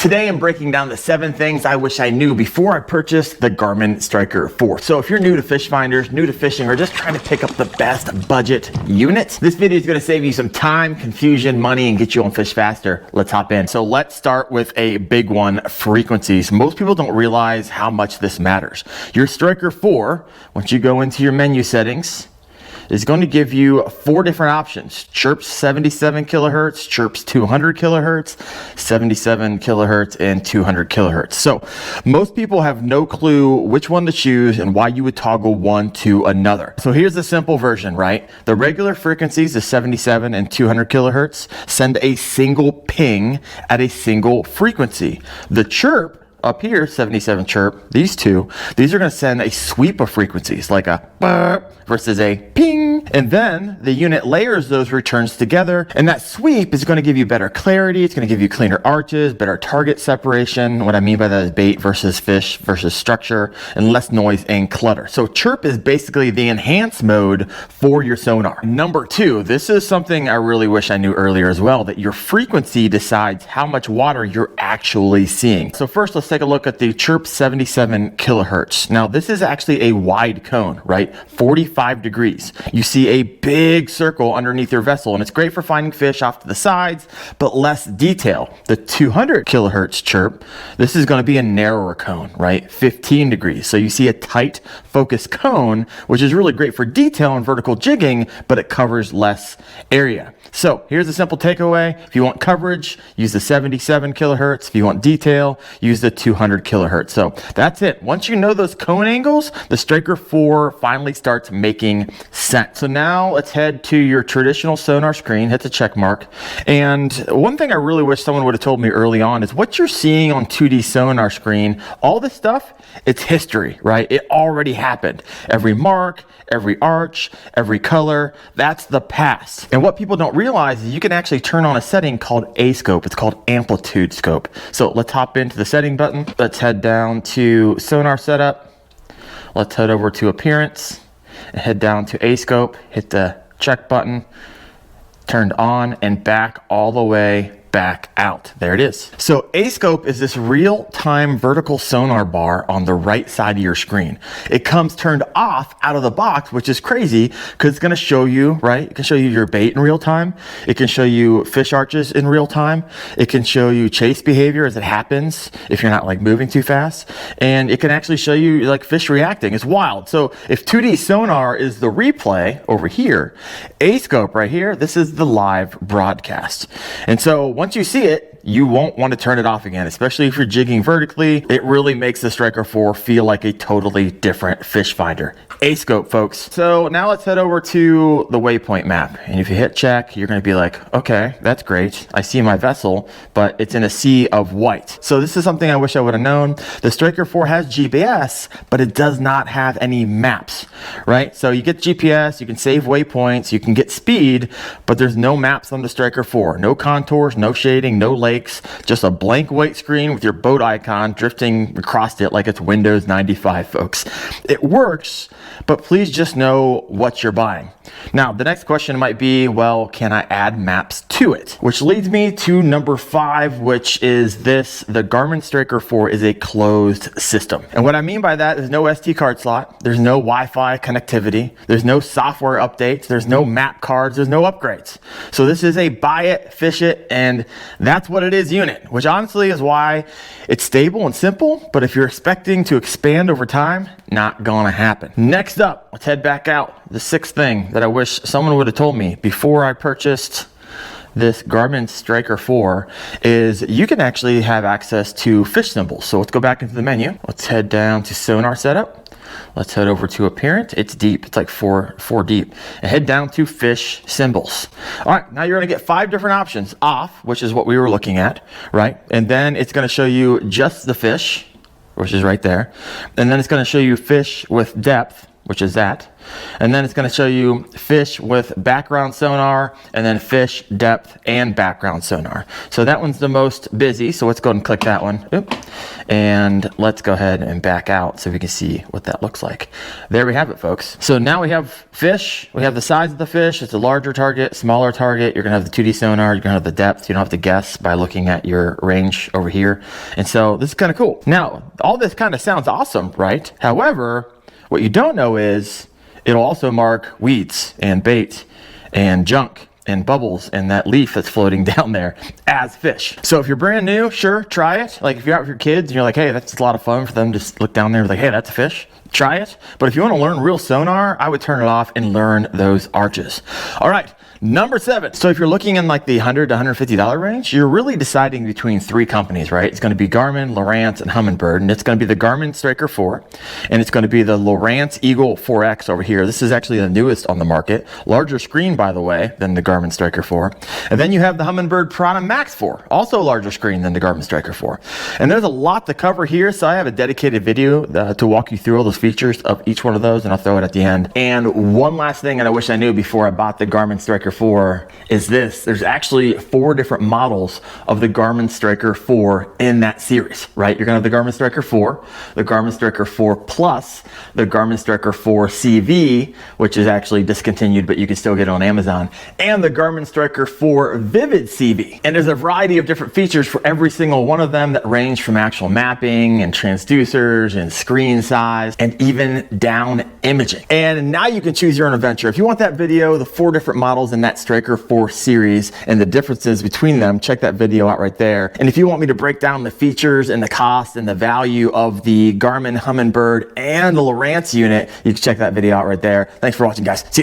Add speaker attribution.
Speaker 1: Today I'm breaking down the 7 things I wish I knew before I purchased the Garmin Striker 4. So if you're new to fish finders, new to fishing, or just trying to pick up the best budget unit, this video is going to save you some time, confusion, money, and get you on fish faster. Let's hop in. So let's start with a big one, frequencies. Most people don't realize how much this matters. Your Striker 4, once you go into your menu settings, is going to give you 4 different options. CHIRP's 77 kilohertz, CHIRP's 200 kilohertz, 77 kilohertz, and 200 kilohertz. So most people have no clue which one to choose and why you would toggle one to another. So here's the simple version, right? The regular frequencies, the 77 and 200 kilohertz, send a single ping at a single frequency. The CHIRP up here, 77 CHIRP, these are going to send a sweep of frequencies, like a burp versus a ping. And then the unit layers those returns together, and that sweep is going to give you better clarity. It's going to give you cleaner arches, better target separation. What I mean by that is bait versus fish versus structure, and less noise and clutter. So CHIRP is basically the enhanced mode for your sonar. Number 2, this is something I really wish I knew earlier as well, that your frequency decides how much water you're actually seeing. So first, let's take a look at the CHIRP 77 kilohertz. Now this is actually a wide cone, right? 45 degrees. You see a big circle underneath your vessel, and it's great for finding fish off to the sides, but less detail. The 200 kilohertz CHIRP, this is going to be a narrower cone, right? 15 degrees. So you see a tight focused cone, which is really great for detail and vertical jigging, but it covers less area. So here's a simple takeaway. If you want coverage, use the 77 kilohertz. If you want detail, use the 200 kilohertz. So that's it. Once you know those cone angles, the Striker 4 finally starts making sense. So now let's head to your traditional sonar screen, hit the check mark. And one thing I really wish someone would have told me early on is what you're seeing on 2D sonar screen, all this stuff, it's history, right? It already happened. Every mark, every arch, every color, that's the past. And what people don't realize is you can actually turn on a setting called A scope. It's called amplitude scope. So let's hop into the setting button. Let's head down to sonar setup. Let's head over to appearance and head down to A scope, hit the check button, turned on and back all the way back out. There it is. So A scope is this real-time vertical sonar bar on the right side of your screen. It comes turned off out of the box, which is crazy because it's going to show you, right? It can show you your bait in real time. It can show you fish arches in real time. It can show you chase behavior as it happens if you're not like moving too fast. And it can actually show you like fish reacting. It's wild. So if 2D sonar is the replay over here, A scope right here, this is the live broadcast. And so once you see it, you won't want to turn it off again, especially if you're jigging vertically. It really makes the Striker 4 feel like a totally different fish finder. A scope, folks. So now let's head over to the waypoint map. And if you hit check, you're going to be like, okay, that's great. I see my vessel, but it's in a sea of white. So this is something I wish I would have known. The Striker 4 has GPS, but it does not have any maps, right? So you get GPS, you can save waypoints, you can get speed, but there's no maps on the Striker 4. No contours, no shading, no lakes, just a blank white screen with your boat icon drifting across it like it's Windows 95, folks. It works, but please just know what you're buying. Now, the next question might be, well, can I add maps to it? Which leads me to number 5, which is this: the Garmin Striker 4 is a closed system. And what I mean by that is no SD card slot, there's no Wi-Fi connectivity, there's no software updates, there's no map cards, there's no upgrades. So this is a buy it, fish it, and that's what it is unit, which honestly is why it's stable and simple, but if you're expecting to expand over time, not gonna happen. Next up, let's head back out. The 6th thing that I wish someone would have told me before I purchased this Garmin Striker 4 is you can actually have access to fish symbols. So let's go back into the menu. Let's head down to sonar setup. Let's head over to appearance. It's deep. It's like four deep. And head down to fish symbols. All right, now you're going to get 5 different options. Off, which is what we were looking at, right? And then it's going to show you just the fish, which is right there. And then it's going to show you fish with depth, which is that. And then it's going to show you fish with background sonar, and then fish, depth, and background sonar. So that one's the most busy, so let's go ahead and click that one. Oop. And let's go ahead and back out so we can see what that looks like. There we have it, folks. So now we have fish, we have the size of the fish, it's a larger target, smaller target, you're gonna have the 2D sonar, you're gonna have the depth, you don't have to guess by looking at your range over here. And so this is kind of cool. Now, all this kind of sounds awesome, right? However, what you don't know is it'll also mark weeds and bait and junk and bubbles and that leaf that's floating down there as fish. So if you're brand new, sure, try it. Like if you're out with your kids and you're like, hey, that's a lot of fun for them to just look down there and be like, hey, that's a fish. Try it. But if you want to learn real sonar, I would turn it off and learn those arches. All right, number 7. So if you're looking in like the $100 to $150 range, you're really deciding between 3 companies, right? It's going to be Garmin, Lowrance, and Humminbird. And it's going to be the Garmin Striker 4. And it's going to be the Lowrance Eagle 4X over here. This is actually the newest on the market. Larger screen, by the way, than the Garmin Striker 4. And then you have the Humminbird PiranhaMAX 4. Also larger screen than the Garmin Striker 4. And there's a lot to cover here. So I have a dedicated video to walk you through all those features of each one of those, and I'll throw it at the end. And one last thing that I wish I knew before I bought the Garmin Striker 4 is this. There's actually 4 different models of the Garmin Striker 4 in that series, right? You're gonna have the Garmin Striker 4, the Garmin Striker 4 Plus, the Garmin Striker 4 CV, which is actually discontinued, but you can still get it on Amazon, and the Garmin Striker 4 Vivid CV. And there's a variety of different features for every single one of them that range from actual mapping and transducers and screen size and even down imaging. And now you can choose your own adventure. If you want that video, the 4 different models in that Striker 4 series and the differences between them, check that video out right there. And if you want me to break down the features and the cost and the value of the Garmin, Humminbird, and the Lowrance unit, you can check that video out right there. Thanks for watching, guys. See ya.